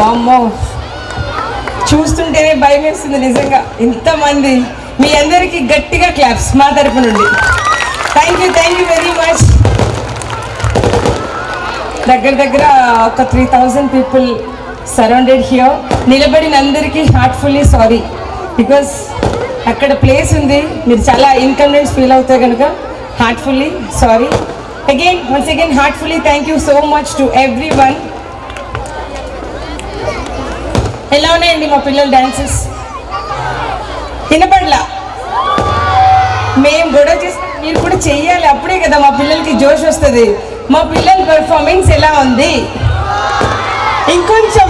అమ్మో, చూస్తుంటేనే భయం వేస్తుంది నిజంగా. ఇంతమంది మీ అందరికీ గట్టిగా క్లాప్స్ మా తరపు నుండి. Thank you very much. దగ్గర ఒక 3000 పీపుల్ సరౌండెడ్ హియర్. నిలబడిన అందరికీ హార్ట్ఫుల్లీ సారీ, బికాస్ అక్కడ ప్లేస్ ఉంది, మీరు చాలా ఇన్కన్వీనియన్స్ ఫీల్ అవుతాయి కనుక heartfully sorry. Once again heartfully thank you so much to every one. ఎలా ఉన్నాయండి మా పిల్లల డాన్సెస్? వినపడలా? మేము గొడవ చేస్తే మీరు కూడా చెయ్యాలి, అప్పుడే కదా మా పిల్లలకి జోష్ వస్తుంది. మా పిల్లల పెర్ఫార్మెన్స్ ఎలా ఉంది? ఇంకొంచెం.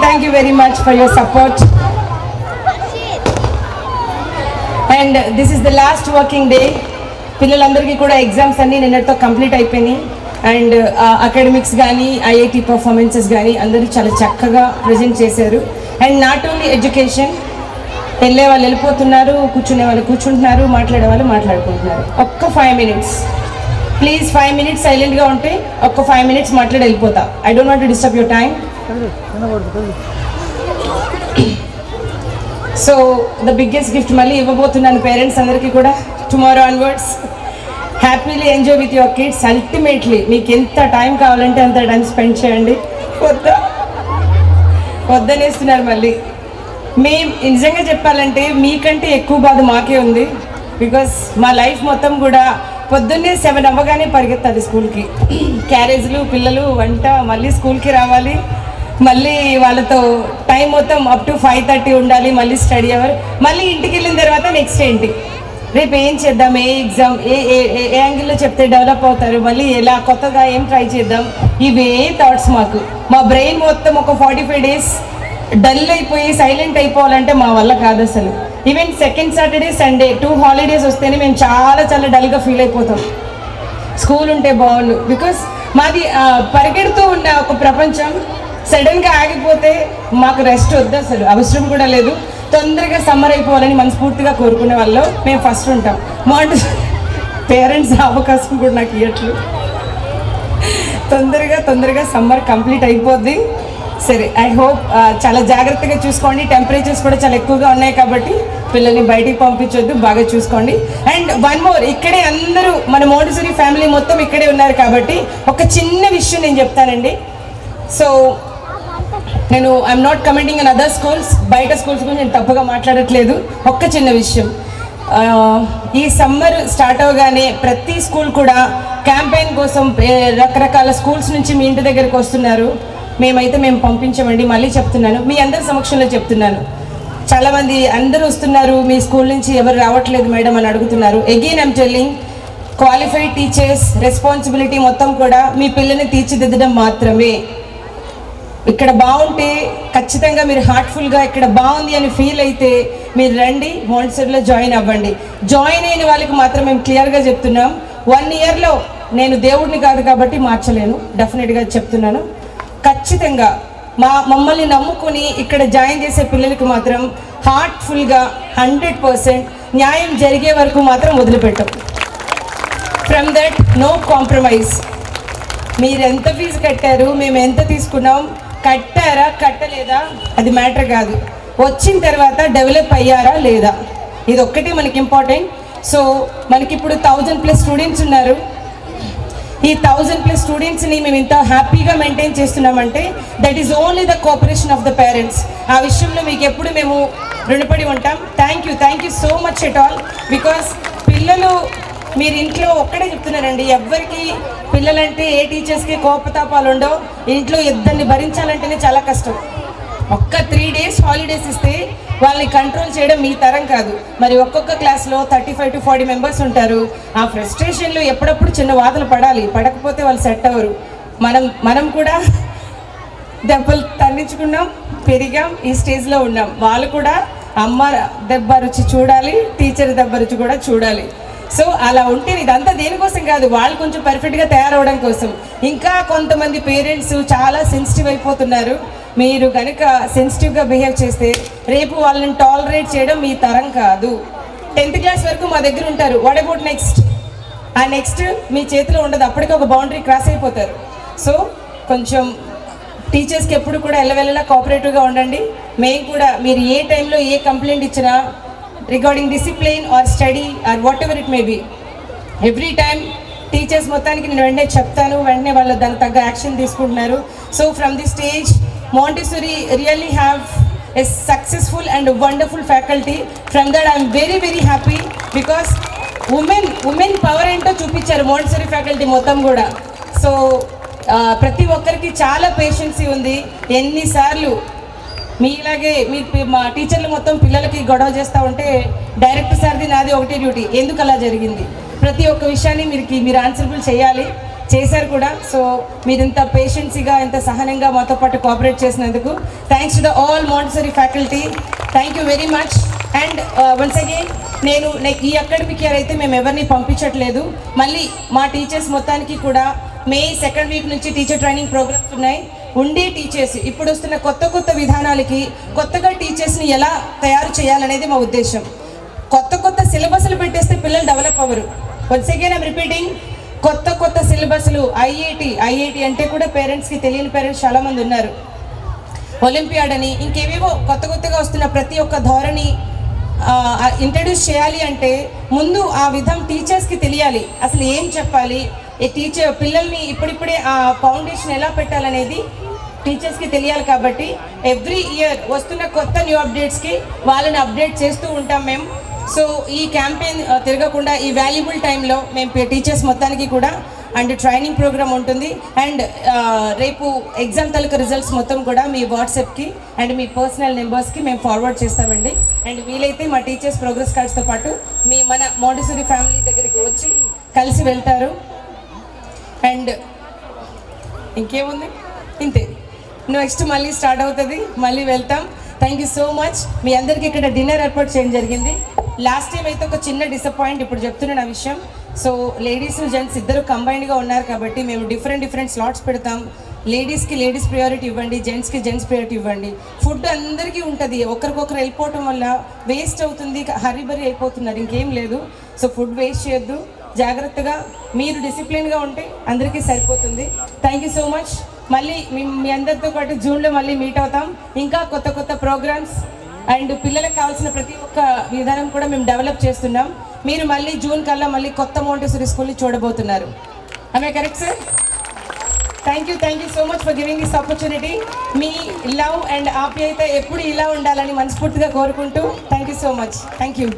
Thank you very much for your support. And this is the last working day. పిల్లలందరికీ కూడా ఎగ్జామ్స్ అన్నీ నిన్నటితో కంప్లీట్ అయిపోయినాయి. అండ్ అకాడమిక్స్ కానీ ఐఐటి పర్ఫార్మెన్సెస్ కానీ అందరూ చాలా చక్కగా ప్రజెంట్ చేశారు. అండ్ నాట్ ఓన్లీ ఎడ్యుకేషన్, వెళ్ళే వాళ్ళు వెళ్ళిపోతున్నారు, కూర్చునే వాళ్ళు కూర్చుంటున్నారు, మాట్లాడే వాళ్ళు మాట్లాడుకుంటున్నారు. ఒక్క 5 minutes ప్లీజ్, 5 minutes సైలెంట్గా ఉంటే ఒక్క 5 minutes మాట్లాడి వెళ్ళిపోతా. I don't want to disturb your time. So the biggest gift మళ్ళీ ఇవ్వబోతున్నాను పేరెంట్స్ అందరికీ కూడా. Tomorrow onwards happily enjoy with your kids. Ultimately మీకు ఎంత టైం కావాలంటే అంత టైం స్పెండ్ చేయండి. వద్దనేస్తున్నారు మళ్ళీ. మేము నిజంగా చెప్పాలంటే మీకంటే ఎక్కువ బాధ మాకే ఉంది. బికాస్ మా లైఫ్ మొత్తం కూడా పొద్దున్నే 7 అవ్వగానే పరిగెత్తాలి స్కూల్కి. క్యారేజ్లు, పిల్లలు, వంట, మళ్ళీ స్కూల్కి రావాలి, మళ్ళీ వాళ్ళతో టైం మొత్తం అప్ టు 5:30 ఉండాలి, మళ్ళీ స్టడీ అవర్, మళ్ళీ ఇంటికి వెళ్ళిన తర్వాత నెక్స్ట్ ఏంటి, రేపు ఏం చేద్దాం, ఏ ఎగ్జామ్, ఏ యాంగిల్లో చెప్తే డెవలప్ అవుతారు, మళ్ళీ ఎలా కొత్తగా ఏం ట్రై చేద్దాం, ఇవే థాట్స్ మాకు. మా బ్రెయిన్ మొత్తం ఒక 45 days డల్ అయిపోయి సైలెంట్ అయిపోవాలంటే మా వల్ల కాదు అసలు. Even second Saturday, Sunday 2 holidays వస్తేనే మేము చాలా డల్గా ఫీల్ అయిపోతాం. స్కూల్ ఉంటే బాగుండు. బికాస్ మాది పరిగెడుతూ ఉన్న ఒక ప్రపంచం సడన్గా ఆగిపోతే మాకు రెస్ట్ వద్దు, అసలు అవసరం కూడా లేదు. తొందరగా సమ్మర్ అయిపోవాలని మనస్ఫూర్తిగా కోరుకునే వాళ్ళు మేము ఫస్ట్ ఉంటాం. మా పేరెంట్స్ అవకాశం కూడా నాకు ఇవ్వట్లు. తొందరగా సమ్మర్ కంప్లీట్ అయిపోద్ది. సరే, ఐ హోప్ చాలా జాగ్రత్తగా చూసుకోండి. టెంపరేచర్స్ కూడా చాలా ఎక్కువగా ఉన్నాయి కాబట్టి పిల్లల్ని బయటికి పంపించొద్దు, బాగా చూసుకోండి. అండ్ వన్ మోర్, ఇక్కడే అందరూ మన మోంటిసరీ ఫ్యామిలీ మొత్తం ఇక్కడే ఉన్నారు కాబట్టి ఒక చిన్న విషయం నేను చెప్తానండి. సో నేను I'm not commenting on other schools, బయట స్కూల్స్ గురించి నేను తప్పుగా మాట్లాడట్లేదు. ఒక్క చిన్న విషయం, ఈ సమ్మర్ స్టార్ట్ అవగానే ప్రతి స్కూల్ కూడా క్యాంపెయిన్ కోసం రకరకాల స్కూల్స్ నుంచి మీ ఇంటి దగ్గరికి వస్తున్నారు. మేము పంపించమండి. మళ్ళీ చెప్తున్నాను, మీ అందరి సమక్షంలో చెప్తున్నాను. చాలామంది అందరూ వస్తున్నారు, మీ స్కూల్ నుంచి ఎవరు రావట్లేదు మేడం అని అడుగుతున్నారు. Again I'm telling, qualified teachers responsibility మొత్తం కూడా మీ పిల్లల్ని తీర్చిదిద్దడం మాత్రమే. ఇక్కడ బాగుంటే ఖచ్చితంగా మీరు హార్ట్ఫుల్గా ఇక్కడ బాగుంది అని ఫీల్ అయితే మీరు రండి, మాంటిసరీలో జాయిన్ అవ్వండి. జాయిన్ అయిన వాళ్ళకి మాత్రం మేము క్లియర్గా చెప్తున్నాం, 1 yearలో నేను దేవుడిని కాదు కాబట్టి మార్చలేను, డెఫినెట్గా చెప్తున్నాను. ఖచ్చితంగా మమ్మల్ని నమ్ముకుని ఇక్కడ జాయిన్ చేసే పిల్లలకి మాత్రం హార్ట్ఫుల్గా 100% న్యాయం జరిగే వరకు మాత్రం వదిలిపెట్టాం. From that no compromise. మీరు ఎంత ఫీజు కట్టారు, మేము ఎంత తీసుకున్నాం, కట్టారా కట్టలేదా అది మ్యాటర్ కాదు. వచ్చిన తర్వాత డెవలప్ అయ్యారా లేదా, ఇది ఒక్కటే మనకి ఇంపార్టెంట్. సో మనకి ఇప్పుడు 1000+ స్టూడెంట్స్ ఉన్నారు. ఈ 1000+ స్టూడెంట్స్ని మేము ఇంత హ్యాపీగా మెయింటైన్ చేస్తున్నామంటే that is only the cooperation of the parents. ఆ విషయంలో మీకు ఎప్పుడు మేము రుణపడి ఉంటాం. Thank you so much at all. Because పిల్లలు మీరు ఇంట్లో ఒక్కడే చెప్తున్నారండి, ఎవ్వరికి పిల్లలంటే ఏ టీచర్స్కి కోపతాపాలు ఉండవు. ఇంట్లో ఇద్దరిని భరించాలంటేనే చాలా కష్టం. ఒక్క 3 days హాలిడేస్ ఇస్తే వాళ్ళని కంట్రోల్ చేయడం మీ తరం కాదు. మరి ఒక్కొక్క క్లాస్లో 35 to 40 members ఉంటారు. ఆ ఫ్రస్ట్రేషన్లో ఎప్పుడప్పుడు చిన్న వాదనలు పడాలి, పడకపోతే వాళ్ళు సెట్ అవ్వరు. మనం కూడా దెబ్బలు తన్నించుకున్నాం, పెరిగాం, ఈ స్టేజ్లో ఉన్నాం. వాళ్ళు కూడా అమ్మ దెబ్బ రుచి చూడాలి, టీచర్ దెబ్బ రుచి కూడా చూడాలి. సో అలా ఉంటే ఇదంతా దేనికోసం కాదు, వాళ్ళు కొంచెం పర్ఫెక్ట్గా తయారవడం కోసం. ఇంకా కొంతమంది పేరెంట్స్ చాలా సెన్సిటివ్ అయిపోతున్నారు. మీరు కనుక సెన్సిటివ్గా బిహేవ్ చేస్తే రేపు వాళ్ళని టాలరేట్ చేయడం మీ తరం కాదు. 10th క్లాస్ వరకు మా దగ్గర ఉంటారు. What about next? ఆ నెక్స్ట్ మీ చేతిలో ఉండదు, అప్పటికి ఒక బౌండరీ క్రాస్ అయిపోతారు. సో కొంచెం టీచర్స్కి ఎప్పుడు కూడా ఎల్లవెల్లలా కోఆపరేటివ్గా ఉండండి. మేము కూడా మీరు ఏ టైంలో ఏ కంప్లైంట్ ఇచ్చినా regarding discipline or study or whatever it may be, every time teachers మొత్తానికి నేను వెంటనే చెప్తాను, వెంటనే వాళ్ళు దానికి తగ్గ యాక్షన్ తీసుకుంటున్నారు. So from the stage Montessori really have a successful and wonderful faculty. From that I am very very happy because women power ఏంటో చూపించారు Montessori faculty మొత్తం కూడా. సో ప్రతి ఒక్కరికి చాలా పేషెన్సీ ఉంది. ఎన్నిసార్లు మీలాగే మా టీచర్లు మొత్తం పిల్లలకి గొడవ చేస్తూ ఉంటే డైరెక్టర్ సార్ది నాది ఒకటే డ్యూటీ, ఎందుకు అలా జరిగింది, ప్రతి ఒక్క విషయాన్ని మీరు ఆన్సరబుల్ చేయాలి, చేశారు కూడా. సో మీరు ఇంత పేషెన్సీగా ఇంత సహనంగా మాతో పాటు కోఆపరేట్ చేసినందుకు thanks to the all Montessori faculty, thank you very much. And once again నేను ఈ అకాడమిక్ ఇయర్ అయితే మేము ఎవరిని పంపించట్లేదు. మళ్ళీ మా టీచర్స్ మొత్తానికి కూడా May 2nd వీక్ నుంచి టీచర్ ట్రైనింగ్ ప్రోగ్రామ్స్ ఉన్నాయి. ఉండే టీచర్స్ ఇప్పుడు వస్తున్న కొత్త విధానాలకి కొత్తగా టీచర్స్ని ఎలా తయారు చేయాలనేది మా ఉద్దేశం. కొత్త సిలబస్లు పెట్టేస్తే పిల్లలు డెవలప్ అవ్వరు. వన్స్ అగైన్ ఐమ్ రిపీటింగ్, కొత్త సిలబస్లు. ఐఐటి అంటే కూడా పేరెంట్స్కి తెలియని పేరెంట్స్ చాలామంది ఉన్నారు. ఒలింపియాడ్ అని ఇంకేవేవో కొత్తగా వస్తున్న ప్రతి ఒక్క ధోరణి ఇంట్రడ్యూస్ చేయాలి అంటే ముందు ఆ విధం టీచర్స్కి తెలియాలి. అసలు ఏం చెప్పాలి, ఈ టీచర్ పిల్లల్ని ఇప్పుడిప్పుడే ఆ ఫౌండేషన్ ఎలా పెట్టాలనేది టీచర్స్కి తెలియాలి. కాబట్టి ఎవ్రీ ఇయర్ వస్తున్న కొత్త న్యూ అప్డేట్స్కి వాళ్ళని అప్డేట్ చేస్తూ ఉంటాం మేము. సో ఈ క్యాంపెయిన్ తిరగకుండా ఈ వాల్యుబుల్ టైంలో మేము టీచర్స్ మొత్తానికి కూడా అండ్ ట్రైనింగ్ ప్రోగ్రామ్ ఉంటుంది. అండ్ రేపు ఎగ్జామ్ తాలూకా రిజల్ట్స్ మొత్తం కూడా మీ వాట్సాప్కి అండ్ మీ పర్సనల్ నెంబర్స్కి మేము ఫార్వర్డ్ చేస్తామండి. అండ్ వీలైతే మా టీచర్స్ ప్రోగ్రెస్ కార్డ్స్తో పాటు మన Montessori ఫ్యామిలీ దగ్గరికి వచ్చి కలిసి వెళ్తారు. అండ్ ఇంకేముంది, ఇంతే. నెక్స్ట్ మళ్ళీ స్టార్ట్ అవుతుంది, మళ్ళీ వెళ్తాం. Thank you so much. మీ అందరికీ ఇక్కడ డిన్నర్ ఏర్పాటు చేయడం జరిగింది. లాస్ట్ టైం అయితే ఒక చిన్న డిసప్పాయింట్, ఇప్పుడు చెప్తున్నాను ఆ విషయం. సో లేడీస్ జెంట్స్ ఇద్దరు కంబైన్డ్గా ఉన్నారు కాబట్టి మేము డిఫరెంట్ స్లాట్స్ పెడతాం. లేడీస్కి లేడీస్ ప్రియారిటీ ఇవ్వండి, జెంట్స్కి జెంట్స్ ప్రియారిటీ ఇవ్వండి. ఫుడ్ అందరికీ ఉంటుంది, ఒకరికొకరు వెళ్ళిపోవటం వల్ల వేస్ట్ అవుతుంది, హరిబరి అయిపోతున్నారు, ఇంకేం లేదు. సో ఫుడ్ వేస్ట్ చేయొద్దు, జాగ్రత్తగా మీరు డిసిప్లిన్గా ఉంటే అందరికీ సరిపోతుంది. Thank you so much. మళ్ళీ మీ అందరితో పాటు జూన్లో మళ్ళీ మీట్ అవుతాం. ఇంకా కొత్త ప్రోగ్రామ్స్ అండ్ పిల్లలకు కావాల్సిన ప్రతి ఒక్క విధానం కూడా మేము డెవలప్ చేస్తున్నాం. మీరు మళ్ళీ జూన్ కల్లా మళ్ళీ కొత్త Montessori స్కూల్ని చూడబోతున్నారు. ఆమె correct sir? Thank you so much for giving this opportunity. Me love and ఆప్యాయత ఎప్పుడు ఇలా ఉండాలని మనస్ఫూర్తిగా కోరుకుంటూ thank you so much. Thank you.